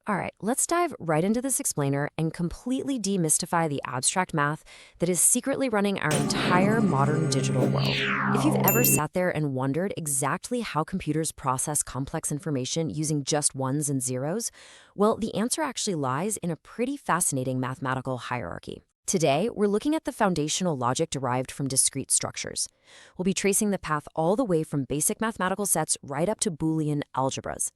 All right, let's dive right into this explainer and completely demystify the abstract math that is secretly running our entire modern digital world. If you've ever sat there and wondered exactly how computers process complex information using just ones and zeros, well, the answer actually lies in a pretty fascinating mathematical hierarchy. Today, we're looking at the foundational logic derived from discrete structures. We'll be tracing the path all the way from basic mathematical sets right up to Boolean algebras.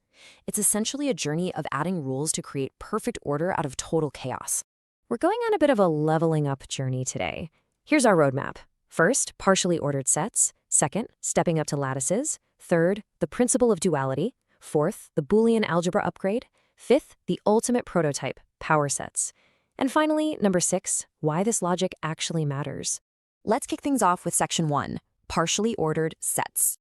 It's essentially a journey of adding rules to create perfect order out of total chaos. We're going on a bit of a leveling up journey today. Here's our roadmap. First, partially ordered sets. Second, stepping up to lattices. Third, the principle of duality. Fourth, the Boolean algebra upgrade. Fifth, the ultimate prototype, power sets. And finally, number 6, why this logic actually matters. Let's kick things off with section 1, partially ordered sets.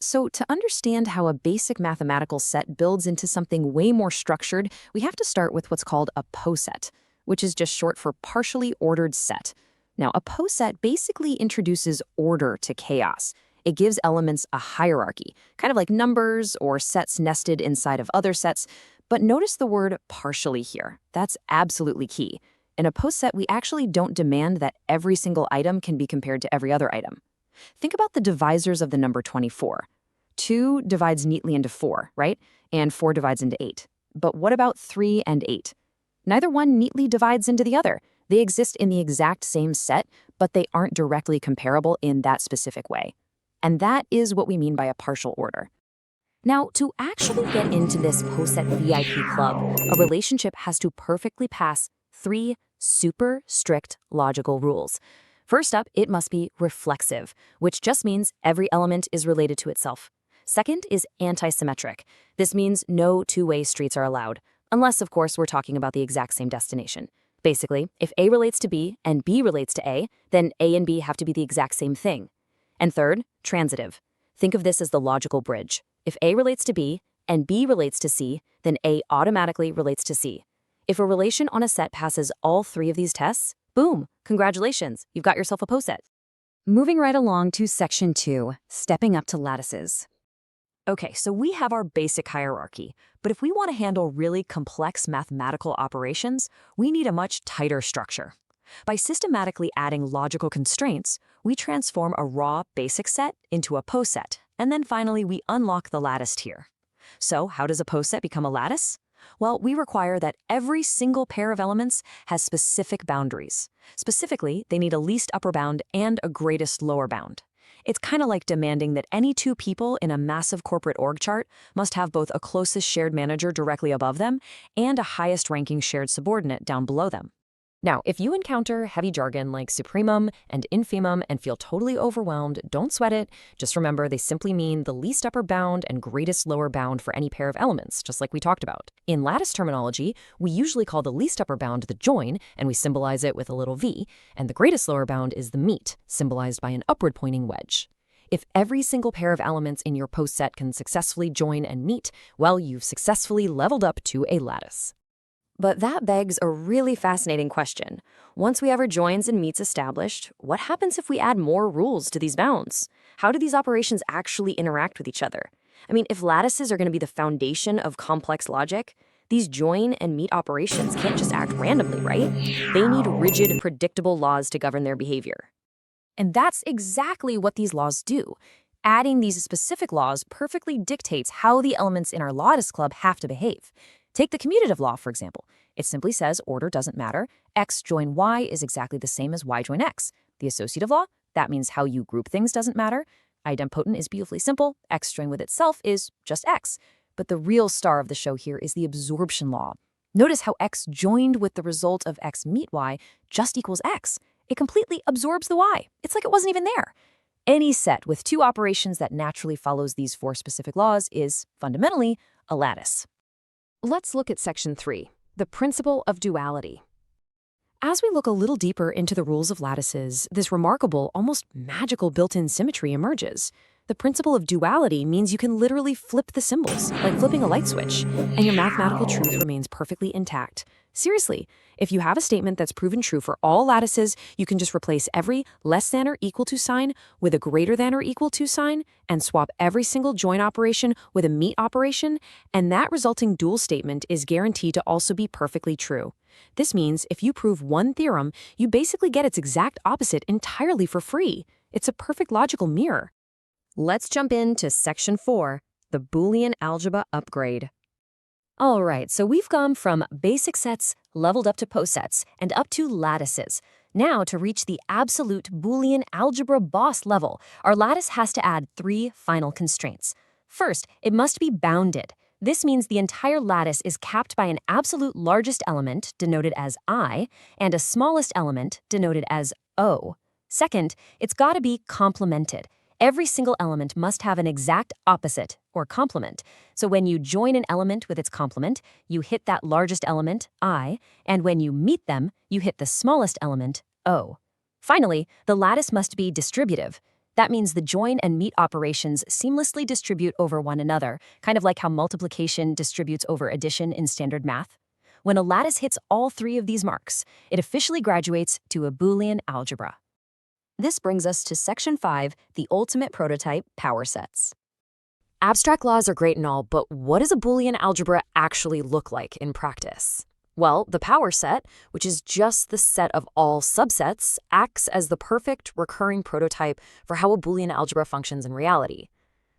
So to understand how a basic mathematical set builds into something way more structured, we have to start with what's called a poset, which is just short for partially ordered set. Now, a poset basically introduces order to chaos. It gives elements a hierarchy, kind of like numbers or sets nested inside of other sets. But notice the word partially here. That's absolutely key. In a poset, we actually don't demand that every single item can be compared to every other item. Think about the divisors of the number 24. 2 divides neatly into 4, right? And 4 divides into 8. But what about 3 and 8? Neither one neatly divides into the other. They exist in the exact same set, but they aren't directly comparable in that specific way. And that is what we mean by a partial order. Now, to actually get into this poset VIP club, a relationship has to perfectly pass 3 super strict logical rules. First up, it must be reflexive, which just means every element is related to itself. Second is antisymmetric. This means no two-way streets are allowed, unless, of course, we're talking about the exact same destination. Basically, if A relates to B and B relates to A, then A and B have to be the exact same thing. And third, transitive. Think of this as the logical bridge. If A relates to B and B relates to C, then A automatically relates to C. If a relation on a set passes all 3 of these tests, boom, congratulations, you've got yourself a poset. Moving right along to section 2, stepping up to lattices. Okay, so we have our basic hierarchy, but if we want to handle really complex mathematical operations, we need a much tighter structure. By systematically adding logical constraints, we transform a raw basic set into a poset. And then finally, we unlock the lattice tier. So how does a poset become a lattice? Well, we require that every single pair of elements has specific boundaries. Specifically, they need a least upper bound and a greatest lower bound. It's kind of like demanding that any 2 people in a massive corporate org chart must have both a closest shared manager directly above them and a highest ranking shared subordinate down below them. Now, if you encounter heavy jargon like supremum and infimum and feel totally overwhelmed, don't sweat it. Just remember they simply mean the least upper bound and greatest lower bound for any pair of elements, just like we talked about. In lattice terminology, we usually call the least upper bound the join, and we symbolize it with a little v, and the greatest lower bound is the meet, symbolized by an upward pointing wedge. If every single pair of elements in your poset can successfully join and meet, well, you've successfully leveled up to a lattice. But that begs a really fascinating question. Once we have our joins and meets established, what happens if we add more rules to these bounds? How do these operations actually interact with each other? I mean, if lattices are going to be the foundation of complex logic, these join and meet operations can't just act randomly, right? They need rigid, predictable laws to govern their behavior. And that's exactly what these laws do. Adding these specific laws perfectly dictates how the elements in our lattice club have to behave. Take the Commutative Law, for example. It simply says order doesn't matter. X join Y is exactly the same as Y join X. The Associative Law, that means how you group things doesn't matter. Idempotent is beautifully simple. X joined with itself is just X. But the real star of the show here is the Absorption Law. Notice how X joined with the result of X meet Y just equals X. It completely absorbs the Y. It's like it wasn't even there. Any set with 2 operations that naturally follows these 4 specific laws is, fundamentally, a lattice. Let's look at section 3, the principle of duality. As we look a little deeper into the rules of lattices, this remarkable, almost magical built-in symmetry emerges. The principle of duality means you can literally flip the symbols, like flipping a light switch, and your mathematical truth remains perfectly intact. Seriously, if you have a statement that's proven true for all lattices, you can just replace every less than or equal to sign with a greater than or equal to sign and swap every single join operation with a meet operation, and that resulting dual statement is guaranteed to also be perfectly true. This means if you prove one theorem, you basically get its exact opposite entirely for free. It's a perfect logical mirror. Let's jump into Section 4, the Boolean Algebra Upgrade. All right, so we've gone from basic sets, leveled up to posets, and up to lattices. Now, to reach the absolute Boolean algebra boss level, our lattice has to add 3 final constraints. First, it must be bounded. This means the entire lattice is capped by an absolute largest element, denoted as I, and a smallest element, denoted as O. Second, it's got to be complemented. Every single element must have an exact opposite, or complement. So when you join an element with its complement, you hit that largest element, I, and when you meet them, you hit the smallest element, O. Finally, the lattice must be distributive. That means the join and meet operations seamlessly distribute over one another, kind of like how multiplication distributes over addition in standard math. When a lattice hits all 3 of these marks, it officially graduates to a Boolean algebra. This brings us to Section 5, the ultimate prototype, power sets. Abstract laws are great and all, but what does a Boolean algebra actually look like in practice? Well, the power set, which is just the set of all subsets, acts as the perfect recurring prototype for how a Boolean algebra functions in reality.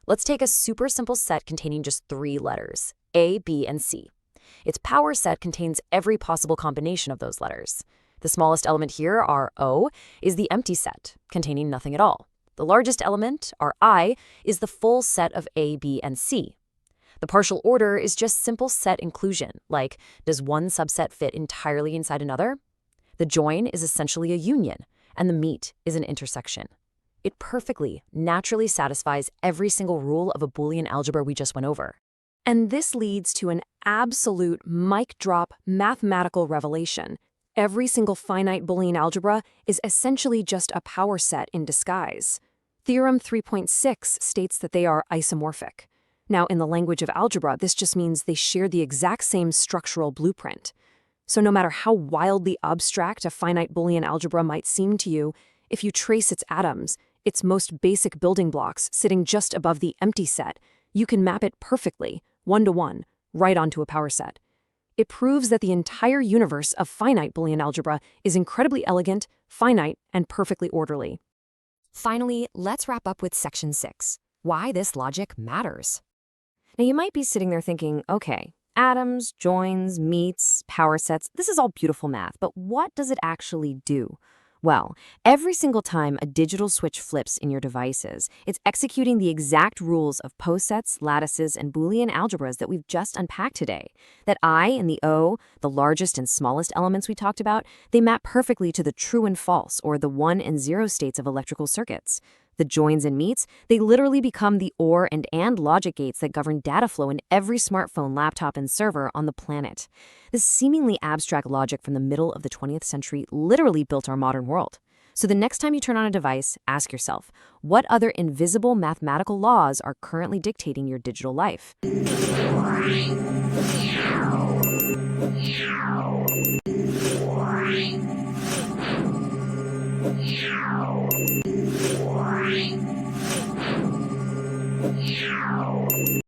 Let's take a super simple set containing just 3 letters, A, B, and C. Its power set contains every possible combination of those letters. The smallest element here, our O, is the empty set, containing nothing at all. The largest element, our I, is the full set of A, B, and C. The partial order is just simple set inclusion, like, does one subset fit entirely inside another? The join is essentially a union, and the meet is an intersection. It perfectly, naturally satisfies every single rule of a Boolean algebra we just went over. And this leads to an absolute mic drop mathematical revelation. Every single finite Boolean algebra is essentially just a power set in disguise. Theorem 3.6 states that they are isomorphic. Now, in the language of algebra, this just means they share the exact same structural blueprint. So no matter how wildly abstract a finite Boolean algebra might seem to you, if you trace its atoms, its most basic building blocks sitting just above the empty set, you can map it perfectly, one-to-one, right onto a power set. It proves that the entire universe of finite Boolean algebra is incredibly elegant, finite, and perfectly orderly. Finally, let's wrap up with Section 6, why this logic matters. Now, you might be sitting there thinking, okay, atoms, joins, meets, power sets, this is all beautiful math, but what does it actually do? Well, every single time a digital switch flips in your devices, it's executing the exact rules of posets, lattices, and Boolean algebras that we've just unpacked today. That I and the O, the largest and smallest elements we talked about, they map perfectly to the true and false, or the 1 and 0 states of electrical circuits. The joins and meets, they literally become the OR and logic gates that govern data flow in every smartphone, laptop, and server on the planet. This seemingly abstract logic from the middle of the 20th century literally built our modern world. So the next time you turn on a device, ask yourself, what other invisible mathematical laws are currently dictating your digital life?